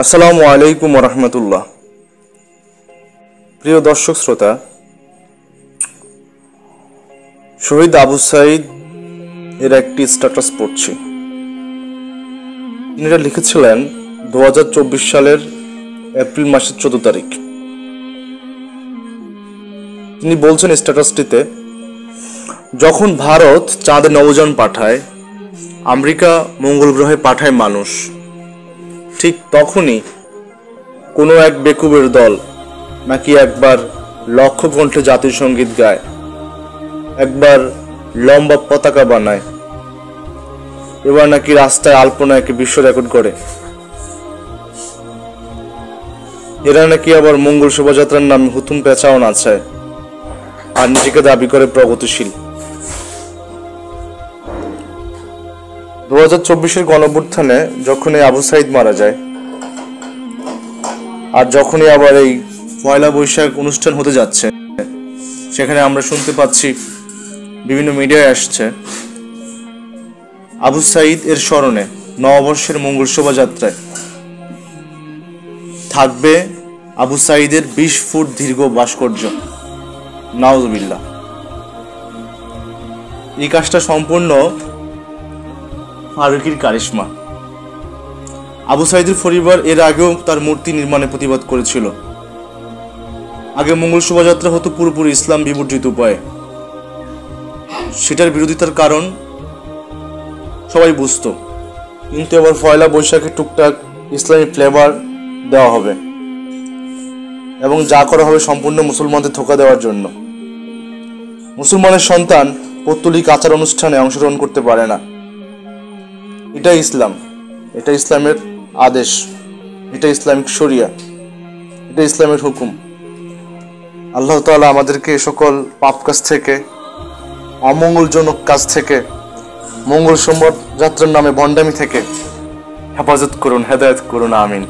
আসসালামু আলাইকুম রহমতুল্লাহ। প্রিয় দর্শক শ্রোতা, শহীদ আবু সাঈদ এর একটি স্ট্যাটাস পড়ছি। তিনি এটা লিখেছিলেন 2024 সালের এপ্রিল মাসের 14 তারিখ। তিনি বলছেন স্ট্যাটাসটিতে, যখন ভারত চাঁদে নৌযান পাঠায়, আমেরিকা মঙ্গল গ্রহে পাঠায় মানুষ, ঠিক তখনই কোনো এক বেকুবের দল নাকি একবার লক্ষ কণ্ঠে জাতীয় সঙ্গীত গায়, একবার লম্বা পতাকা বানায়, এবার নাকি রাস্তায় আলপনা একে বিশ্ব রেকর্ড করে। এরা নাকি আবার মঙ্গল শোভাযাত্রার নামে হুতুম পেঁচাও নাচায় আর নিজেকে দাবি করে প্রগতিশীল। 2024-এর গণঅভ্যুত্থানে যখনই আবু সাঈদ মারা যায়, আর যখনই আবার এই পয়লা বৈশাখ অনুষ্ঠান হতে যাচ্ছে, সেখানে আমরা শুনতে পাচ্ছি, বিভিন্ন মিডিয়ায় আসছে, আবু সাঈদ এর স্মরণে নববর্ষের মঙ্গল শোভাযাত্রায় থাকবে আবু সাঈদের 20 ফুট দীর্ঘ ভাস্কর্য। নাউজুবিল্লাহ। এই কাজটা সম্পূর্ণ ফারুকীর কারিশমা। আবু সাঈদের পরিবার এর আগেও তার মূর্তি নির্মাণে প্রতিবাদ করেছিল। আগে মঙ্গল শোভাযাত্রা হতো পুরোপুরি ইসলাম বিবর্জিত উপায়ে। সেটার বিরোধিতার কারণ সবাই বুঝতো, কিন্তু এবার পয়লা বৈশাখে টুকটাক ইসলামী ফ্লেভার দেওয়া হবে এবং যা করা হবে সম্পূর্ণ মুসলমানদের ধোঁকা দেওয়ার জন্য। মুসলমানের সন্তান পৌত্তলিক আচার অনুষ্ঠানে অংশগ্রহণ করতে পারে না। এটা ইসলাম, এটা ইসলামের আদেশ, এটা ইসলামিক শরিয়া, এটা ইসলামের হুকুম। আল্লাহ তাআলা আমাদেরকে এ সকল পাপ কাজ থেকে, অমঙ্গলজনক কাজ থেকে, মঙ্গল শোভাযাত্রার নামে ভণ্ডামি থেকে হেফাজত করুন, হেদায়েত করুন। আমিন।